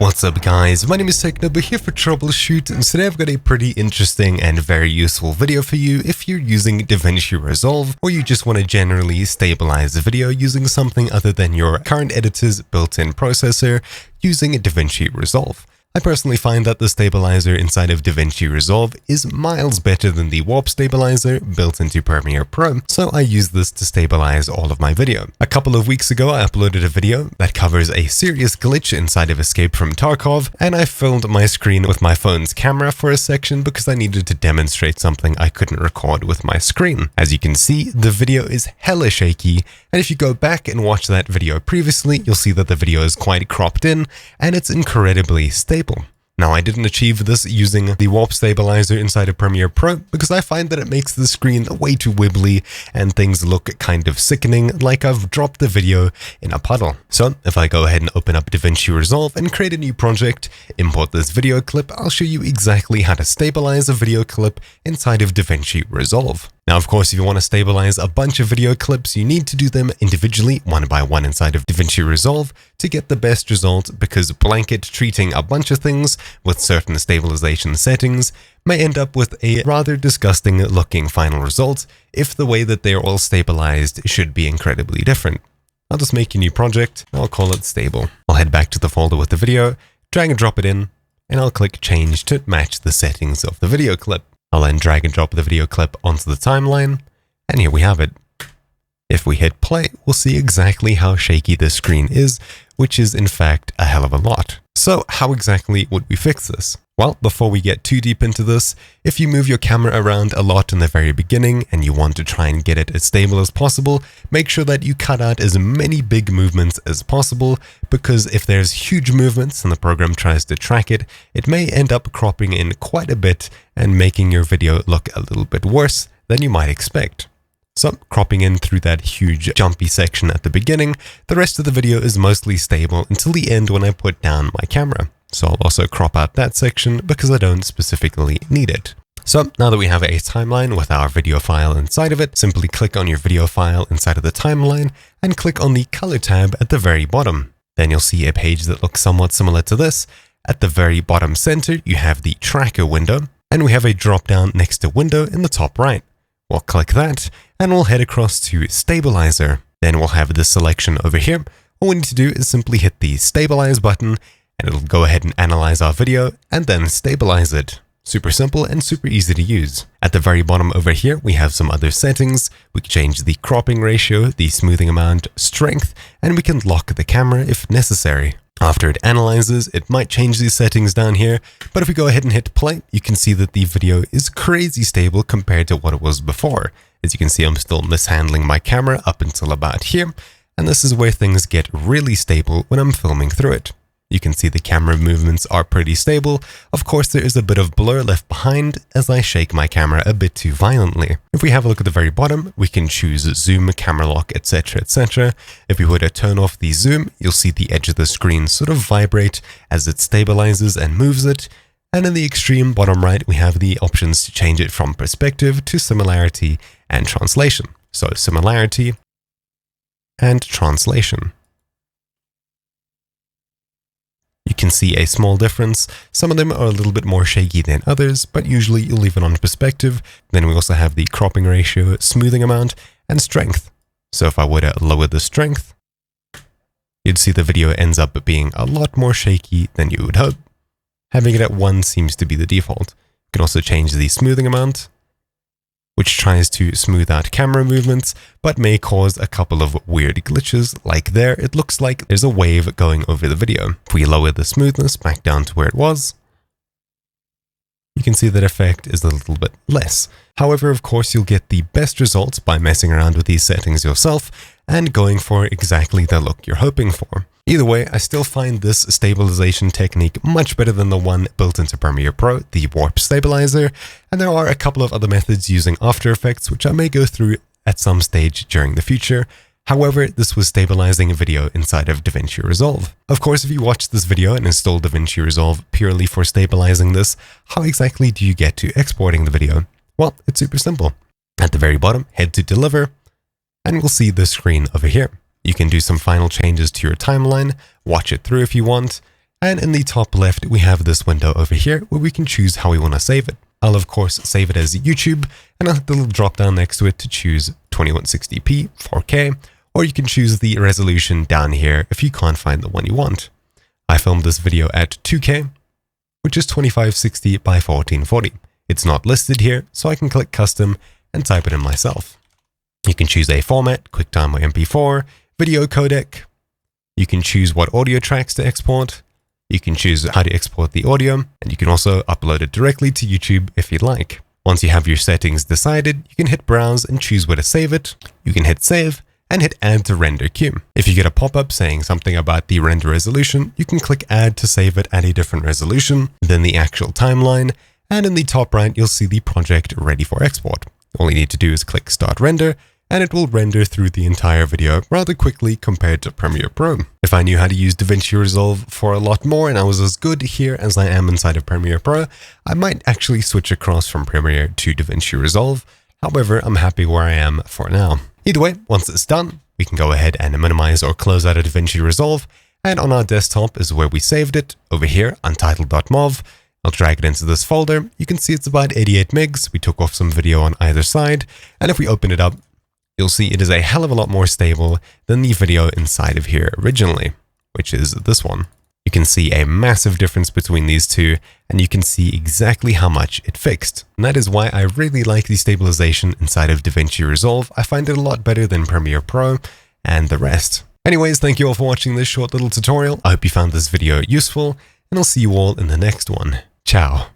What's up guys, my name is Technob here for Troubleshoot, and today I've got a pretty interesting and very useful video for you if you're using DaVinci Resolve or you just want to generally stabilize a video using something other than your current editor's built-in processor using DaVinci Resolve. I personally find that the stabilizer inside of DaVinci Resolve is miles better than the Warp Stabiliser built into Premiere Pro, so I use this to stabilize all of my video. A couple of weeks ago, I uploaded a video that covers a serious glitch inside of Escape from Tarkov, and I filled my screen with my phone's camera for a section because I needed to demonstrate something I couldn't record with my screen. As you can see, the video is hella shaky, and if you go back and watch that video previously, you'll see that the video is quite cropped in, and it's incredibly stable. Now, I didn't achieve this using the Warp Stabiliser inside of Premiere Pro because I find that it makes the screen way too wibbly and things look kind of sickening, like I've dropped the video in a puddle. So if I go ahead and open up DaVinci Resolve and create a new project, import this video clip, I'll show you exactly how to stabilize a video clip inside of DaVinci Resolve. Now, of course, if you want to stabilize a bunch of video clips, you need to do them individually, one by one inside of DaVinci Resolve to get the best result, because blanket treating a bunch of things with certain stabilization settings may end up with a rather disgusting looking final result if the way that they're all stabilized should be incredibly different. I'll just make a new project, and I'll call it Stable. I'll head back to the folder with the video, drag and drop it in, and I'll click Change to match the settings of the video clip. I'll then drag and drop the video clip onto the timeline, and here we have it. If we hit play, we'll see exactly how shaky this screen is, which is in fact a hell of a lot. So how exactly would we fix this? Well, before we get too deep into this, if you move your camera around a lot in the very beginning and you want to try and get it as stable as possible, make sure that you cut out as many big movements as possible, because if there's huge movements and the program tries to track it, it may end up cropping in quite a bit and making your video look a little bit worse than you might expect. So, cropping in through that huge jumpy section at the beginning, the rest of the video is mostly stable until the end when I put down my camera. So I'll also crop out that section because I don't specifically need it. So now that we have a timeline with our video file inside of it, simply click on your video file inside of the timeline and click on the color tab at the very bottom. Then you'll see a page that looks somewhat similar to this. At the very bottom center, you have the tracker window, and we have a drop down next to window in the top right. We'll click that and we'll head across to Stabilizer. Then we'll have this selection over here. All we need to do is simply hit the Stabilize button, and it'll go ahead and analyze our video and then stabilize it. Super simple and super easy to use. At the very bottom over here, we have some other settings. We can change the cropping ratio, the smoothing amount, strength, and we can lock the camera if necessary. After it analyzes, it might change these settings down here, but if we go ahead and hit play, you can see that the video is crazy stable compared to what it was before. As you can see, I'm still mishandling my camera up until about here, and this is where things get really stable when I'm filming through it. You can see the camera movements are pretty stable. Of course, there is a bit of blur left behind as I shake my camera a bit too violently. If we have a look at the very bottom, we can choose zoom, camera lock, etc, etc. If we were to turn off the zoom, you'll see the edge of the screen sort of vibrate as it stabilizes and moves it. And in the extreme bottom right, we have the options to change it from perspective to similarity and translation. So similarity and translation. You can see a small difference. Some of them are a little bit more shaky than others, but usually you'll leave it on perspective. Then we also have the cropping ratio, smoothing amount, and strength. So if I were to lower the strength, you'd see the video ends up being a lot more shaky than you would hope. Having it at 1 seems to be the default. You can also change the smoothing amount, which tries to smooth out camera movements, but may cause a couple of weird glitches. Like there, it looks like there's a wave going over the video. If we lower the smoothness back down to where it was, you can see that effect is a little bit less. However, of course, you'll get the best results by messing around with these settings yourself and going for exactly the look you're hoping for. Either way, I still find this stabilization technique much better than the one built into Premiere Pro, the Warp Stabiliser, and there are a couple of other methods using After Effects which I may go through at some stage during the future. However, this was stabilizing a video inside of DaVinci Resolve. Of course, if you watch this video and install DaVinci Resolve purely for stabilizing this, how exactly do you get to exporting the video? Well, it's super simple. At the very bottom, head to Deliver, and we'll see this screen over here. You can do some final changes to your timeline, watch it through if you want, And in the top left, we have this window over here where we can choose how we want to save it. I'll of course save it as YouTube, and I'll hit the little drop down next to it to choose 2160p, 4K, or you can choose the resolution down here if you can't find the one you want. I filmed this video at 2K, which is 2560 by 1440. It's not listed here, so I can click custom and type it in myself. You can choose a format, QuickTime or MP4, video codec. You can choose what audio tracks to export. You can choose how to export the audio, and you can also upload it directly to YouTube if you'd like. Once you have your settings decided, you can hit browse and choose where to save it. You can hit save and hit add to render queue. If you get a pop-up saying something about the render resolution, you can click add to save it at a different resolution than the actual timeline, and in the top right, you'll see the project ready for export. All you need to do is click start render, and it will render through the entire video rather quickly compared to Premiere Pro. If I knew how to use DaVinci Resolve for a lot more and I was as good here as I am inside of Premiere Pro, I might actually switch across from Premiere to DaVinci Resolve. However, I'm happy where I am for now. Either way, once it's done, we can go ahead and minimize or close out of DaVinci Resolve, and on our desktop is where we saved it, over here, untitled.mov. I'll drag it into this folder. You can see it's about 88 megs. We took off some video on either side, and if we open it up, you'll see it is a hell of a lot more stable than the video inside of here originally, which is this one. You can see a massive difference between these two, and you can see exactly how much it fixed. And that is why I really like the stabilization inside of DaVinci Resolve. I find it a lot better than Premiere Pro and the rest. Anyways, thank you all for watching this short little tutorial. I hope you found this video useful, and I'll see you all in the next one. Ciao.